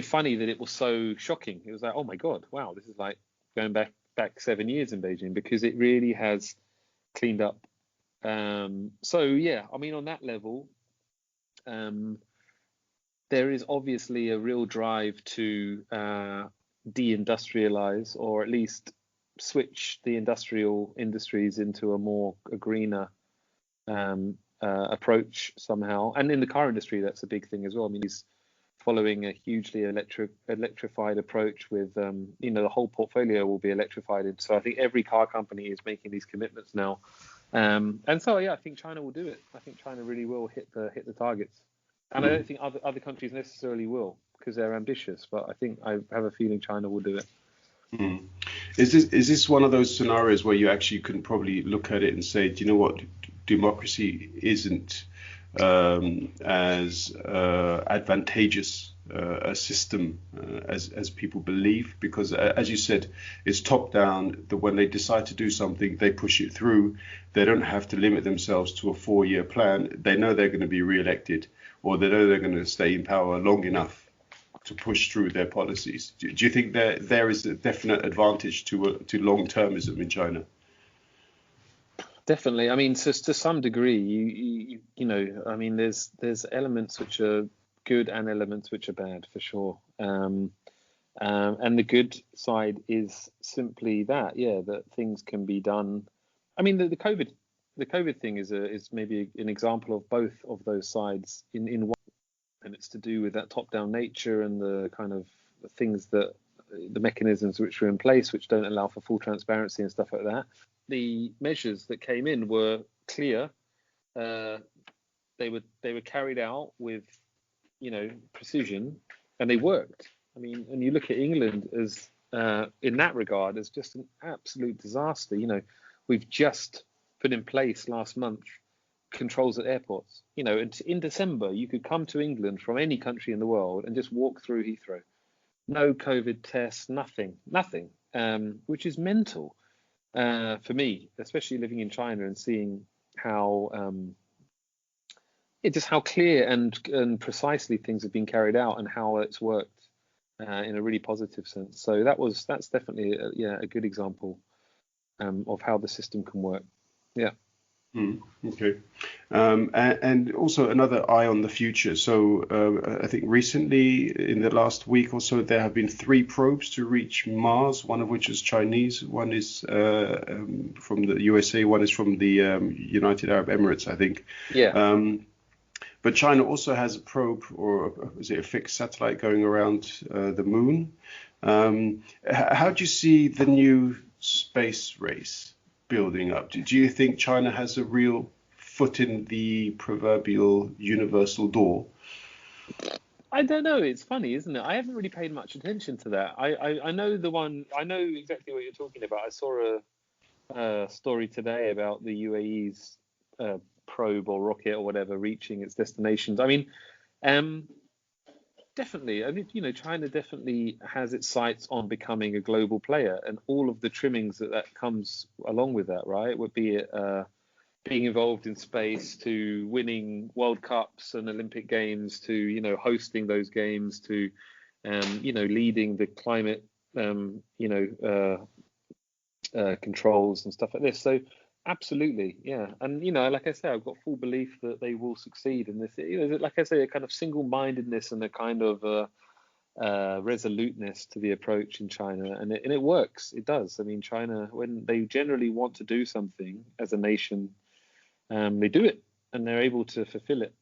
funny that it was so shocking. It was like, oh my God, wow, this is like going back 7 years in Beijing, because it really has cleaned up. So yeah, I mean, on that level, there is obviously a real drive to deindustrialize, or at least switch the industrial industries into a greener approach somehow. And in the car industry, that's a big thing as well. I mean, he's following a hugely electrified approach with, the whole portfolio will be electrified. And so I think every car company is making these commitments now. And so, yeah, I think China will do it. I think China really will hit the targets. And I don't think other countries necessarily will, because they're ambitious. But I think I have a feeling China will do it. Mm. Is this one of those scenarios where you actually can probably look at it and say, do you know what, democracy isn't as advantageous a system as people believe? Because as you said, it's top down, that when they decide to do something, they push it through. They don't have to limit themselves to a 4-year plan. They know they're going to be re-elected, or they know they're going to stay in power long enough to push through their policies. Do you think that there is a definite advantage to long-termism in China? Definitely. I mean, to some degree, I mean, there's elements which are good and elements which are bad, for sure. And the good side is simply that, that things can be done. I mean, the COVID thing is maybe an example of both of those sides in one, and it's to do with that top-down nature and the kind of things that the mechanisms which are in place, which don't allow for full transparency and stuff like that. The measures that came in were clear. They were carried out with, precision, and they worked. I mean, and you look at England as in that regard as just an absolute disaster. We've just put in place last month controls at airports. And in December you could come to England from any country in the world and just walk through Heathrow. No COVID tests, nothing, which is mental. For me, especially living in China and seeing how just how clear and precisely things have been carried out and how it's worked in a really positive sense. So that's definitely a good example of how the system can work. Yeah. Okay. And also another eye on the future. So I think recently, in the last week or so, there have been 3 probes to reach Mars, one of which is Chinese, one is from the USA, one is from the United Arab Emirates, I think. Yeah. But China also has a probe, or is it a fixed satellite, going around the moon. How do you see the new space race building up? Do you think China has a real foot in the proverbial universal door? I don't know. It's funny, isn't it? I haven't really paid much attention to that. I know the one. I know exactly what you're talking about. I saw a story today about the UAE's probe or rocket or whatever reaching its destinations. I mean, definitely. I mean, China definitely has its sights on becoming a global player, and all of the trimmings that comes along with that, right? Would be it being involved in space, to winning World Cups and Olympic Games, to hosting those games, to leading the climate controls and stuff like this. So absolutely, yeah. And like I say, I've got full belief that they will succeed in this. Like I say, a kind of single-mindedness and a kind of resoluteness to the approach in China, and it works. It does. I mean, China, when they generally want to do something as a nation, they do it. and they're able to fulfill it.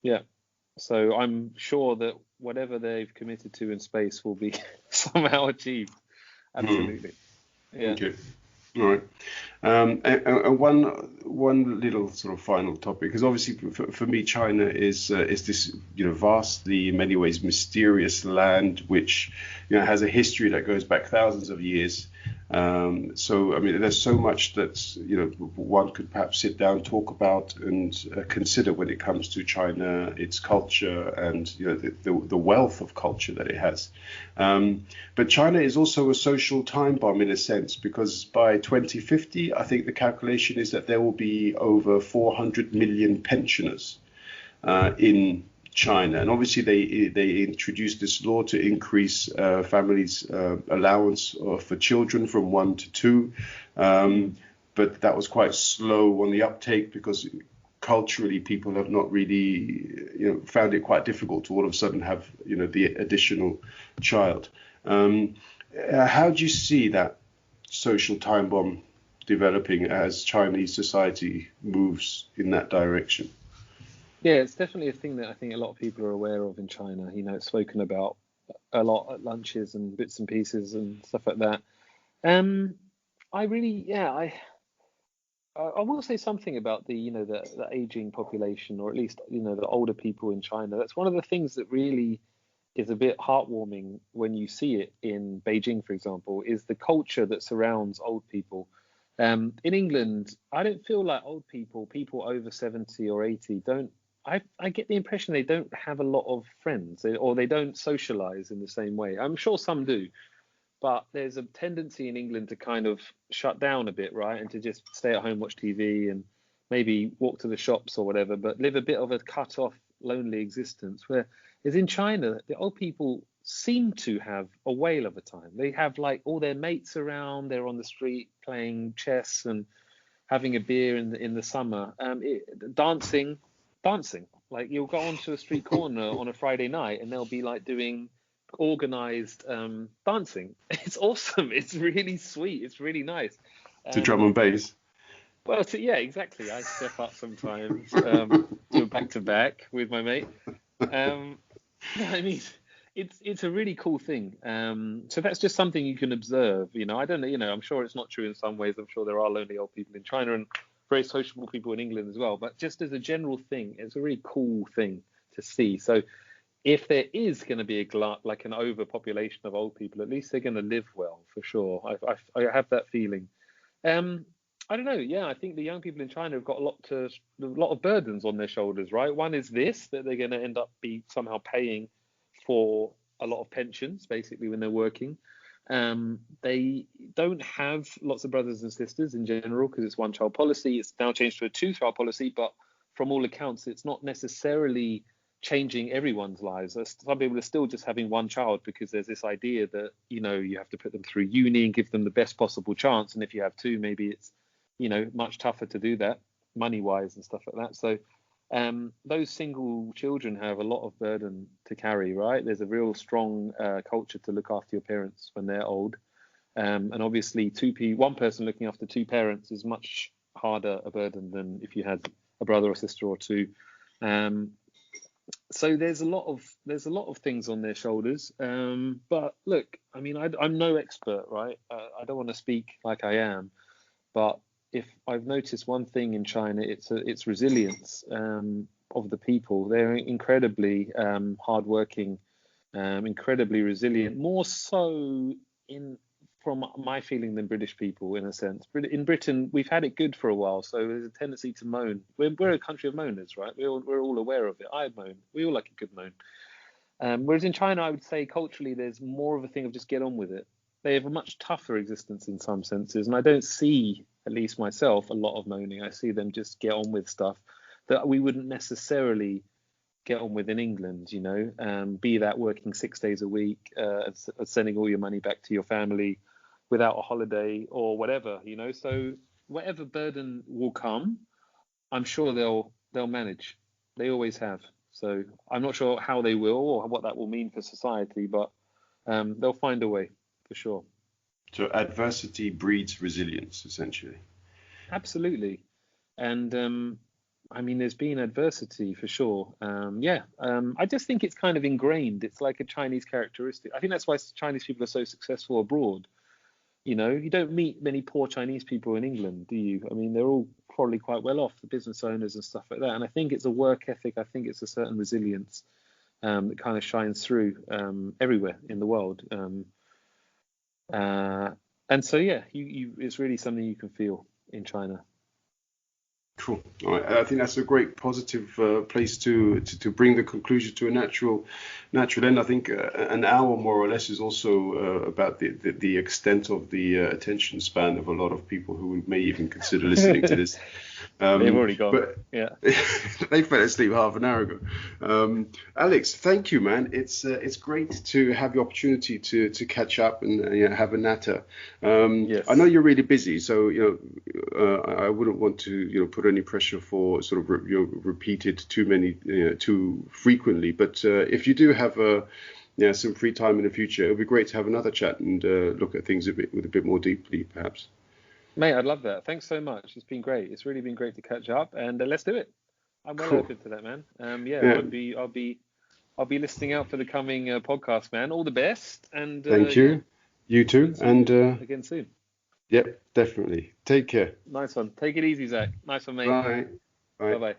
Yeah. So I'm sure that whatever they've committed to in space will be somehow achieved. Hmm. Absolutely. Yeah. Okay. All right. And one little sort of final topic, because obviously for me, China is this vastly, in many ways, mysterious land which has a history that goes back thousands of years. So I mean, there's so much that one could perhaps sit down, talk about, and consider when it comes to China, its culture, and the wealth of culture that it has. But China is also a social time bomb in a sense, because by 2050, I think the calculation is that there will be over 400 million pensioners in China. And obviously they introduced this law to increase families' allowance for children from 1 to 2. But that was quite slow on the uptake, because culturally people have not really found it quite difficult to all of a sudden have the additional child. How do you see that social time bomb developing as Chinese society moves in that direction? Yeah, it's definitely a thing that I think a lot of people are aware of in China. It's spoken about a lot at lunches and bits and pieces and stuff like that. Um, I really, yeah, I will say something about the aging population, or at least the older people in China. That's one of the things that really is a bit heartwarming when you see it in Beijing, for example, is the culture that surrounds old people. In England, I don't feel like old people over 70 or 80 don't. I get the impression they don't have a lot of friends, or they don't socialize in the same way. I'm sure some do, but there's a tendency in England to kind of shut down a bit, right? And to just stay at home, watch TV, and maybe walk to the shops or whatever, but live a bit of a cut off, lonely existence. Whereas in China, the old people seem to have a whale of a time. They have like all their mates around, they're on the street playing chess and having a beer in the summer, dancing. Like you'll go onto a street corner on a Friday night and they'll be like doing organized dancing. It's awesome. It's really sweet. It's really nice. To drum and bass. Well, yeah, exactly. I step up sometimes, do a back to back with my mate. Um, no, I mean, it's a really cool thing. So that's just something you can observe. I don't know. I'm sure it's not true in some ways. I'm sure there are lonely old people in China and very sociable people in England as well. But just as a general thing, it's a really cool thing to see. So if there is going to be like an overpopulation of old people, at least they're going to live well for sure. I have that feeling. Um, I don't know. Yeah, I think the young people in China have got a lot of burdens on their shoulders, right? One is this, that they're going to end up be somehow paying for a lot of pensions, basically, when they're working. They don't have lots of brothers and sisters in general because it's one child policy. It's now changed to a two-child policy, but from all accounts, it's not necessarily changing everyone's lives. Some people are still just having one child because there's this idea that you have to put them through uni and give them the best possible chance, and if you have two, maybe it's much tougher to do that money wise and stuff like that. So those single children have a lot of burden to carry, right? There's a real strong culture to look after your parents when they're old, and obviously one person looking after two parents is much harder a burden than if you had a brother or sister or two. So there's a lot of things on their shoulders. But look, I mean, I'm no expert, right? I don't want to speak like I am, but if I've noticed one thing in China, it's resilience of the people. They're incredibly hardworking, incredibly resilient, more so from my feeling than British people in a sense. In Britain, we've had it good for a while, so there's a tendency to moan. We're a country of moaners, right? We're all aware of it. I moan. We all like a good moan. Whereas in China, I would say culturally, there's more of a thing of just get on with it. They have a much tougher existence in some senses, and I don't see, at least myself, a lot of moaning. I see them just get on with stuff that we wouldn't necessarily get on with in England, be that working 6 days a week, sending all your money back to your family without a holiday or whatever, So whatever burden will come, I'm sure they'll manage. They always have. So I'm not sure how they will or what that will mean for society, but they'll find a way for sure. So adversity breeds resilience, essentially. Absolutely. And I mean, there's been adversity for sure. I just think it's kind of ingrained. It's like a Chinese characteristic. I think that's why Chinese people are so successful abroad. You know, you don't meet many poor Chinese people in England, do you? I mean, they're all probably quite well off, the business owners and stuff like that. And I think it's a work ethic. I think it's a certain resilience that kind of shines through everywhere in the world. And so, yeah, it's really something you can feel in China. Cool. All right. I think that's a great positive place to bring the conclusion to a natural end. I think an hour more or less is also about the extent of the attention span of a lot of people who may even consider listening to this. They've already gone. But yeah, they fell asleep half an hour ago. Alex, thank you, man. It's great to have the opportunity to catch up and have a natter. Yes. I know you're really busy, so I wouldn't want to put any pressure for sort of repeated too frequently. But if you do have some free time in the future, it would be great to have another chat and look at things with a bit more deeply, perhaps. Mate, I'd love that. Thanks so much. It's been great. It's really been great to catch up, and let's do it. I'm well open to that, man. I'll be listening out for the coming podcast, man. All the best, and thank you. Yeah. You too, and again soon. Yep, definitely. Take care. Nice one. Take it easy, Zach. Nice one, mate. Bye. Bye. Bye-bye.